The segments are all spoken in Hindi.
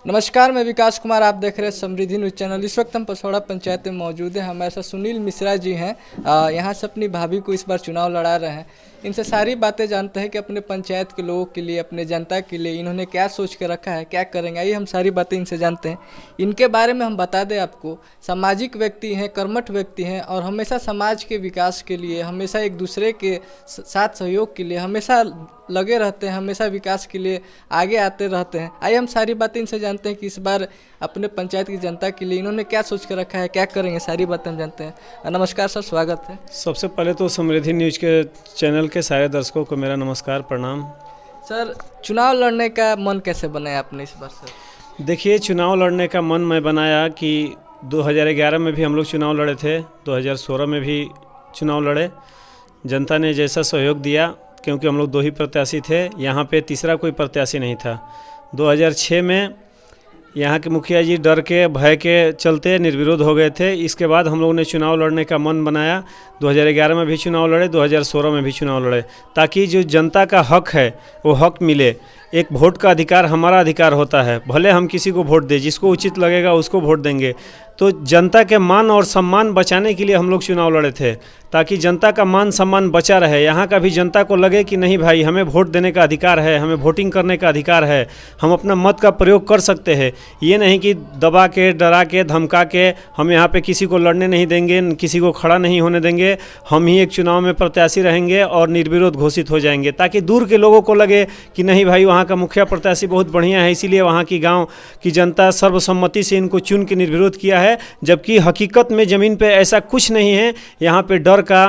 नमस्कार, मैं विकास कुमार। आप देख रहे हैं समृद्धि न्यूज़ चैनल। इस वक्त हम पसौड़ा पंचायत में मौजूद हैं। हमारे साथ सुनील मिश्रा जी हैं। यहाँ से अपनी भाभी को इस बार चुनाव लड़ा रहे हैं। इनसे सारी बातें जानते हैं कि अपने पंचायत के लोगों के लिए, अपने जनता के लिए इन्होंने क्या सोच के रखा है, क्या करेंगे। आइए हम सारी बातें इनसे जानते हैं। इनके बारे में हम बता दें आपको, सामाजिक व्यक्ति हैं, कर्मठ व्यक्ति हैं और हमेशा समाज के विकास के लिए, हमेशा एक दूसरे के साथ सहयोग के लिए हमेशा लगे रहते हैं, हमेशा विकास के लिए आगे आते रहते हैं। आइए हम सारी बातें इनसे जानते हैं कि इस बार अपने पंचायत की जनता के लिए इन्होंने क्या सोच कर रखा है, क्या करेंगे, सारी बातें हम जानते हैं। नमस्कार सर, स्वागत है। सबसे पहले तो समृद्धि न्यूज़ के चैनल के सारे दर्शकों को मेरा नमस्कार, प्रणाम। सर, चुनाव लड़ने का मन कैसे बनाया आपने इस बार सर? देखिए, चुनाव लड़ने का मन मैं बनाया कि 2011 में भी हम लोग चुनाव लड़े थे, 2016 में भी चुनाव लड़े। जनता ने जैसा सहयोग दिया, क्योंकि हम लोग 2 ही प्रत्याशी थे, यहाँ पे तीसरा कोई प्रत्याशी नहीं था। 2006 में यहाँ के मुखिया जी डर के, भय के चलते निर्विरोध हो गए थे। इसके बाद हम लोगों ने चुनाव लड़ने का मन बनाया। 2011 में भी चुनाव लड़े, 2016 में भी चुनाव लड़े, ताकि जो जनता का हक है वो हक मिले। एक वोट का अधिकार हमारा अधिकार होता है, भले हम किसी को वोट दें, जिसको उचित लगेगा उसको वोट देंगे। तो जनता के मान और सम्मान बचाने के लिए हम लोग चुनाव लड़े थे, ताकि जनता का मान सम्मान बचा रहे। यहाँ का भी जनता को लगे कि नहीं भाई, हमें वोट देने का अधिकार है, हमें वोटिंग करने का अधिकार है, हम अपना मत का प्रयोग कर सकते हैं। ये नहीं कि दबा के, डरा के, धमका के हम यहाँ पे किसी को लड़ने नहीं देंगे, किसी को खड़ा नहीं होने देंगे। हम ही एक चुनाव में प्रत्याशी रहेंगे और निर्विरोध घोषित हो जाएंगे, ताकि दूर के लोगों को लगे कि नहीं भाई, वहाँ का मुखिया प्रत्याशी बहुत बढ़िया है, इसीलिए वहाँ की गाँव की जनता सर्वसम्मति से इनको चुन के निर्विरोध किया है। जबकि हकीकत में ज़मीन पे ऐसा कुछ नहीं है। यहाँ पे डर का,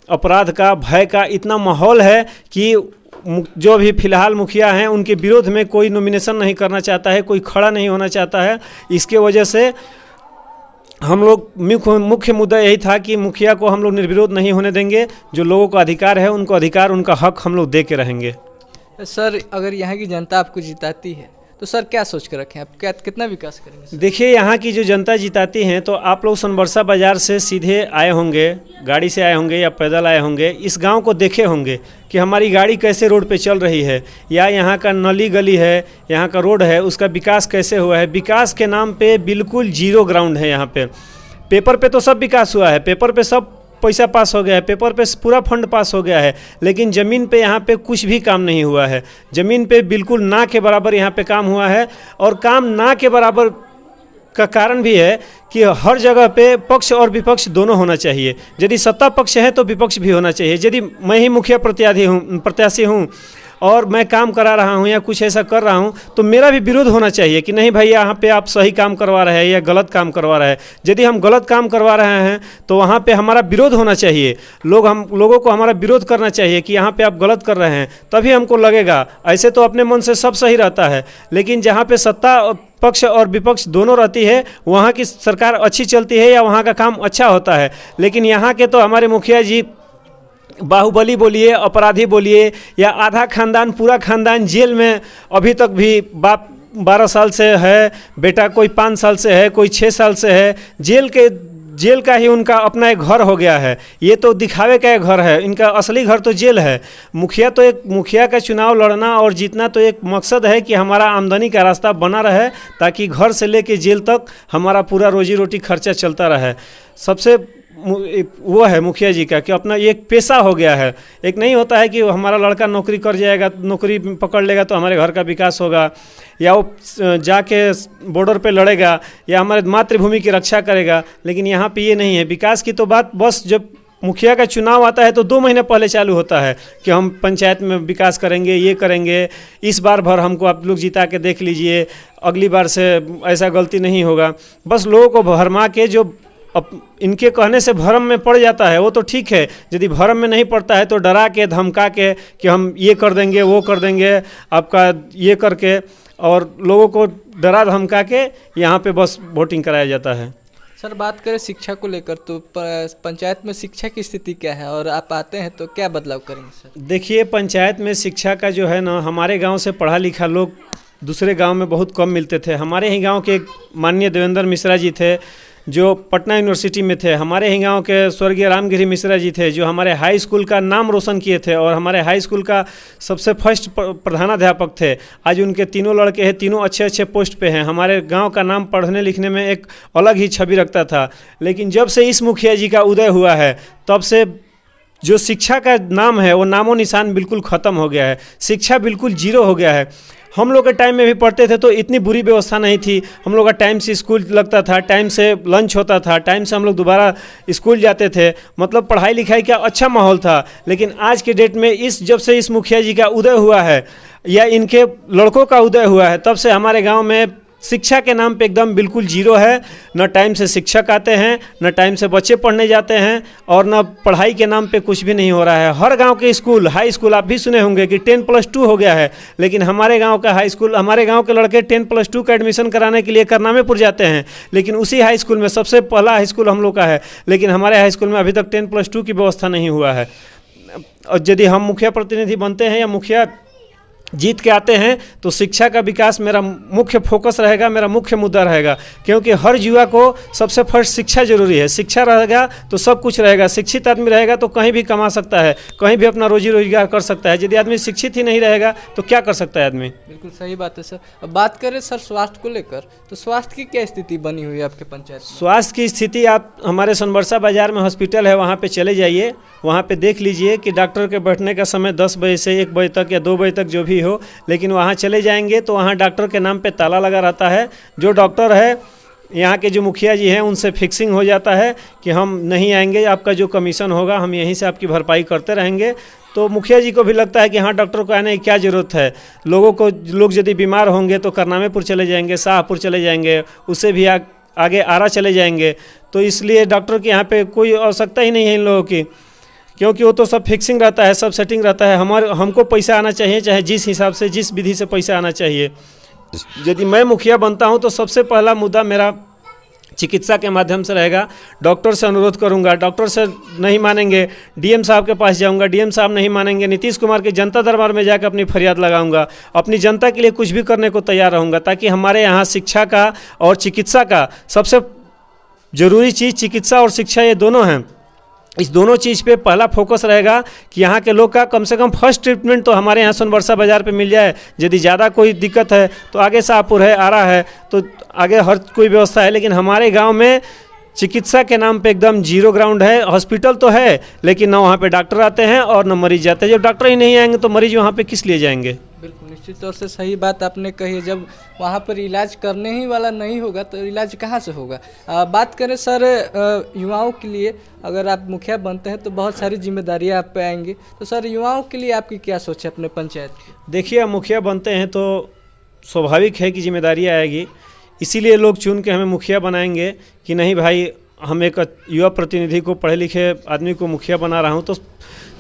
अपराध का, भय का इतना माहौल है कि जो भी फिलहाल मुखिया हैं उनके विरोध में कोई नॉमिनेशन नहीं करना चाहता है, कोई खड़ा नहीं होना चाहता है। इसके वजह से हम लोग मुख्य मुद्दा यही था कि मुखिया को हम लोग निर्विरोध नहीं होने देंगे। जो लोगों का अधिकार है, उनको अधिकार, उनका हक हम लोग दे के रहेंगे। सर, अगर यहाँ की जनता आपको जिताती है तो सर क्या सोच कर रखें आप, क्या कितना विकास करेंगे? देखिए, यहाँ की जो जनता जिताती हैं, तो आप लोग सोनबरसा बाज़ार से सीधे आए होंगे, गाड़ी से आए होंगे या पैदल आए होंगे, इस गांव को देखे होंगे कि हमारी गाड़ी कैसे रोड पे चल रही है, या यहाँ का नली गली है, यहाँ का रोड है, उसका विकास कैसे हुआ है। विकास के नाम पे बिल्कुल जीरो ग्राउंड है यहाँ पे। पेपर पे तो सब विकास हुआ है, पेपर पे सब पैसा पास हो गया है, पेपर पे पूरा फंड पास हो गया है, लेकिन ज़मीन पे यहाँ पे कुछ भी काम नहीं हुआ है। ज़मीन पे बिल्कुल ना के बराबर यहाँ पे काम हुआ है। और काम ना के बराबर का कारण भी है कि हर जगह पे पक्ष और विपक्ष दोनों होना चाहिए। यदि सत्ता पक्ष है तो विपक्ष भी होना चाहिए। यदि मैं ही मुखिया प्रत्याशी हूँ और मैं काम करा रहा हूँ या कुछ ऐसा कर रहा हूँ, तो मेरा भी विरोध होना चाहिए कि नहीं भाई, यहाँ पे आप सही काम करवा रहे हैं या गलत काम करवा रहे हैं। यदि हम गलत काम करवा रहे हैं तो वहाँ पे हमारा विरोध होना चाहिए। लोगों को हमारा विरोध करना चाहिए कि यहाँ पे आप गलत कर रहे हैं, तभी हमको लगेगा। ऐसे तो अपने मन से सब सही रहता है, लेकिन जहाँ पे सत्ता पक्ष और विपक्ष दोनों रहती है, वहाँ की सरकार अच्छी चलती है या वहाँ का काम अच्छा होता है। लेकिन यहाँ के तो हमारे मुखिया जी बाहुबली बोलिए, अपराधी बोलिए, या आधा खानदान, पूरा खानदान जेल में अभी तक भी। बाप 12 साल से है, बेटा कोई 5 साल से है, कोई 6 साल से है। जेल का ही उनका अपना एक घर हो गया है। ये तो दिखावे का एक घर है, इनका असली घर तो जेल है। मुखिया का चुनाव लड़ना और जीतना तो एक मकसद है कि हमारा आमदनी का रास्ता बना रहे, ताकि घर से लेके जेल तक हमारा पूरा रोजी रोटी खर्चा चलता रहे। सबसे वो है मुखिया जी का कि अपना एक पेशा हो गया है। एक नहीं होता है कि हमारा लड़का नौकरी कर जाएगा, नौकरी पकड़ लेगा तो हमारे घर का विकास होगा, या वो जाके बॉर्डर पे लड़ेगा, या हमारे मातृभूमि की रक्षा करेगा। लेकिन यहाँ पे ये नहीं है। विकास की तो बात बस जब मुखिया का चुनाव आता है तो 2 महीने पहले चालू होता है कि हम पंचायत में विकास करेंगे, ये करेंगे, इस बार भर हमको आप लोग जिता के देख लीजिए, अगली बार से ऐसा गलती नहीं होगा। बस लोगों को भरमा के, जो अब इनके कहने से भरम में पड़ जाता है वो तो ठीक है। यदि भरम में नहीं पड़ता है तो डरा के, धमका के कि हम ये कर देंगे, वो कर देंगे, आपका ये करके, और लोगों को डरा धमका के यहाँ पे बस वोटिंग कराया जाता है। सर, बात करें शिक्षा को लेकर तो पंचायत में शिक्षा की स्थिति क्या है, और आप आते हैं तो क्या बदलाव करेंगे सर? देखिए, पंचायत में शिक्षा का जो है ना, हमारे गाँव से पढ़ा लिखा लोग दूसरे गाँव में बहुत कम मिलते थे। हमारे ही गाँव के एक माननीय देवेंद्र मिश्रा जी थे, जो पटना यूनिवर्सिटी में थे, हमारे ही गांव के स्वर्गीय रामगिरी मिश्रा जी थे जो हमारे हाई स्कूल का नाम रोशन किए थे और हमारे हाई स्कूल का सबसे फर्स्ट प्रधानाध्यापक थे। आज उनके तीनों लड़के हैं, तीनों अच्छे अच्छे पोस्ट पे हैं। हमारे गांव का नाम पढ़ने लिखने में एक अलग ही छवि रखता था। लेकिन जब से इस मुखिया जी का उदय हुआ है तब से जो शिक्षा का नाम है वो नामो निशान बिल्कुल ख़त्म हो गया है। शिक्षा बिल्कुल जीरो हो गया है। हम लोग के टाइम में भी पढ़ते थे तो इतनी बुरी व्यवस्था नहीं थी। हम लोग का टाइम से स्कूल लगता था, टाइम से लंच होता था, टाइम से हम लोग दोबारा स्कूल जाते थे। मतलब पढ़ाई लिखाई का अच्छा माहौल था। लेकिन आज के डेट में जब से इस मुखिया जी का उदय हुआ है या इनके लड़कों का उदय हुआ है तब से हमारे गाँव में शिक्षा के नाम पे एकदम बिल्कुल जीरो है। न टाइम से शिक्षक आते हैं, न टाइम से बच्चे पढ़ने जाते हैं और न पढ़ाई के नाम पे कुछ भी नहीं हो रहा है। हर गांव के स्कूल, हाई स्कूल आप भी सुने होंगे कि 10+2 हो गया है। लेकिन हमारे गांव का हाई स्कूल, हमारे गांव के लड़के 10+2 का एडमिशन कराने के लिए करनामेपुर जाते हैं। लेकिन उसी हाई स्कूल में सबसे पहला हाई स्कूल हम लोग का है, लेकिन हमारे हाई स्कूल में अभी तक 10+2 की व्यवस्था नहीं हुआ है। और यदि हम मुखिया प्रतिनिधि बनते हैं या मुखिया जीत के आते हैं तो शिक्षा का विकास मेरा मुख्य फोकस रहेगा, मेरा मुख्य मुद्दा रहेगा। क्योंकि हर युवा को सबसे फर्स्ट शिक्षा जरूरी है। शिक्षा रहेगा तो सब कुछ रहेगा। शिक्षित आदमी रहेगा तो कहीं भी कमा सकता है, कहीं भी अपना रोजी रोजगार कर सकता है। यदि आदमी शिक्षित ही नहीं रहेगा तो क्या कर सकता है आदमी। बिल्कुल सही बात है सर। अब बात करें सर स्वास्थ्य को लेकर, तो स्वास्थ्य की क्या स्थिति बनी हुई है आपके पंचायत में? स्वास्थ्य की स्थिति, आप हमारे सोनबरसा बाज़ार में हॉस्पिटल है, वहाँ पे चले जाइए, वहाँ पे देख लीजिए कि डॉक्टर के बैठने का समय 10 बजे से 1 बजे तक या 2 बजे तक जो भी हो। लेकिन वहाँ चले जाएंगे तो वहाँ डॉक्टर के नाम पे ताला लगा रहता है। जो डॉक्टर है यहाँ के जो मुखिया जी हैं उनसे फिक्सिंग हो जाता है कि हम नहीं आएंगे, आपका जो कमीशन होगा हम यहीं से आपकी भरपाई करते रहेंगे। तो मुखिया जी को भी लगता है कि हाँ, डॉक्टर को आने की क्या ज़रूरत है। लोग यदि बीमार होंगे तो करनामेपुर चले जाएंगे, शाहपुर चले जाएंगे, उससे भी आगे आरा चले जाएंगे। तो इसलिए डॉक्टर के यहाँ पे कोई आवश्यकता ही नहीं है इन लोगों की, क्योंकि वो तो सब फिक्सिंग रहता है, सब सेटिंग रहता है। हमको पैसा आना चाहिए, चाहे जिस हिसाब से, जिस विधि से पैसा आना चाहिए। यदि मैं मुखिया बनता हूं तो सबसे पहला मुद्दा मेरा चिकित्सा के माध्यम से रहेगा। डॉक्टर से अनुरोध करूंगा, डॉक्टर से नहीं मानेंगे डीएम साहब के पास जाऊंगा, डीएम साहब नहीं मानेंगे नीतीश कुमार के जनता दरबार में जाकर अपनी फरियाद लगाऊंगा। अपनी जनता के लिए कुछ भी करने को तैयार रहूँगा, ताकि हमारे यहाँ शिक्षा का और चिकित्सा का सबसे ज़रूरी चीज़ चिकित्सा और शिक्षा, ये दोनों हैं। इस दोनों चीज़ पे पहला फोकस रहेगा कि यहाँ के लोग का कम से कम फर्स्ट ट्रीटमेंट तो हमारे यहाँ सोनबरसा बाज़ार पे मिल जाए। यदि ज़्यादा कोई दिक्कत है तो आगे शाहपुर है, आरा है, तो आगे हर कोई व्यवस्था है। लेकिन हमारे गांव में चिकित्सा के नाम पे एकदम जीरो ग्राउंड है। हॉस्पिटल तो है लेकिन ना वहाँ पे डॉक्टर आते हैं और ना मरीज जाते हैं। जब डॉक्टर ही नहीं आएंगे तो मरीज वहाँ पे किस लिए जाएंगे। बिल्कुल निश्चित तौर से सही बात आपने कही है। जब वहाँ पर इलाज करने ही वाला नहीं होगा तो इलाज कहाँ से होगा। बात करें सर युवाओं के लिए, अगर आप मुखिया बनते हैं तो बहुत सारी जिम्मेदारियाँ आप पे आएंगी, तो सर युवाओं के लिए आपकी क्या सोच है अपने पंचायत की? देखिए, मुखिया बनते हैं तो स्वाभाविक है कि जिम्मेदारियाँ आएगी, इसीलिए लोग चुन के हमें मुखिया बनाएंगे कि नहीं भाई, हम एक युवा प्रतिनिधि को, पढ़े लिखे आदमी को मुखिया बना रहा हूँ। तो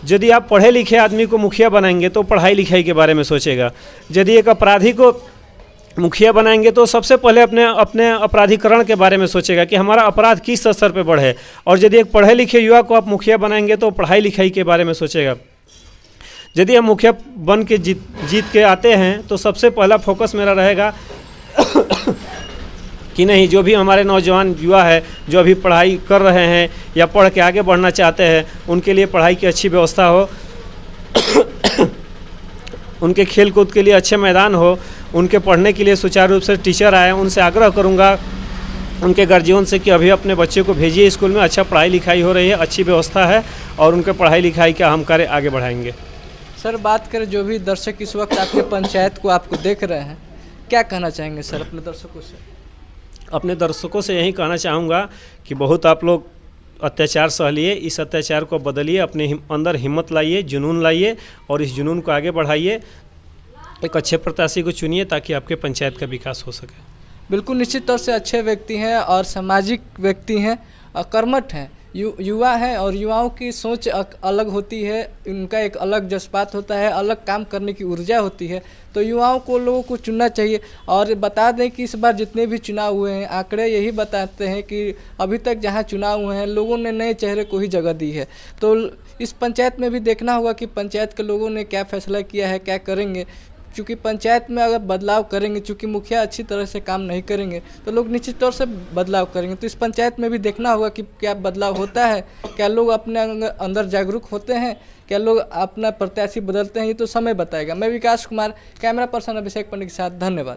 यदि आप पढ़े लिखे आदमी को मुखिया बनाएंगे तो पढ़ाई लिखाई के बारे में सोचेगा। यदि एक अपराधी को मुखिया बनाएंगे तो सबसे पहले अपने अपराधीकरण के बारे में सोचेगा कि हमारा अपराध किस स्तर पे बढ़े। और यदि एक पढ़े लिखे युवा को आप मुखिया बनाएंगे तो पढ़ाई लिखाई के बारे में सोचेगा। यदि हम मुखिया बन के जीत के आते हैं तो सबसे पहला फोकस मेरा रहेगा कि नहीं, जो भी हमारे नौजवान युवा है जो अभी पढ़ाई कर रहे हैं या पढ़ के आगे बढ़ना चाहते हैं, उनके लिए पढ़ाई की अच्छी व्यवस्था हो, उनके खेल कूद के लिए अच्छे मैदान हो, उनके पढ़ने के लिए सुचारू रूप से टीचर आए। उनसे आग्रह करूंगा, उनके गार्जियन से, कि अभी अपने बच्चे को भेजिए स्कूल में, अच्छा पढ़ाई लिखाई हो रही है, अच्छी व्यवस्था है और उनके पढ़ाई लिखाई का हम कार्य आगे बढ़ाएंगे। सर बात करें, जो भी दर्शक इस वक्त आपके पंचायत को आपको देख रहे हैं, क्या कहना चाहेंगे सर अपने दर्शकों से? अपने दर्शकों से यही कहना चाहूँगा कि बहुत आप लोग अत्याचार सह लिए, इस अत्याचार को बदलिए, अपने अंदर हिम्मत लाइए, जुनून लाइए और इस जुनून को आगे बढ़ाइए। एक अच्छे प्रत्याशी को चुनिए ताकि आपके पंचायत का विकास हो सके। बिल्कुल निश्चित तौर से अच्छे व्यक्ति हैं और सामाजिक व्यक्ति हैं और कर्मठ हैं, युवा हैं और युवाओं की सोच अलग होती है, उनका एक अलग जज्बात होता है, अलग काम करने की ऊर्जा होती है। तो युवाओं को, लोगों को चुनना चाहिए। और बता दें कि इस बार जितने भी चुनाव हुए हैं, आंकड़े यही बताते हैं कि अभी तक जहां चुनाव हुए हैं लोगों ने नए चेहरे को ही जगह दी है। तो इस पंचायत में भी देखना होगा कि पंचायत के लोगों ने क्या फैसला किया है, क्या करेंगे। चूँकि पंचायत में अगर बदलाव करेंगे, चूँकि मुखिया अच्छी तरह से काम नहीं करेंगे तो लोग निश्चित तौर से बदलाव करेंगे। तो इस पंचायत में भी देखना होगा कि क्या बदलाव होता है, क्या लोग अपने अंदर जागरूक होते हैं, क्या लोग अपना प्रत्याशी बदलते हैं, ये तो समय बताएगा। मैं विकास कुमार, कैमरा पर्सन अभिषेक पंडित के साथ, धन्यवाद।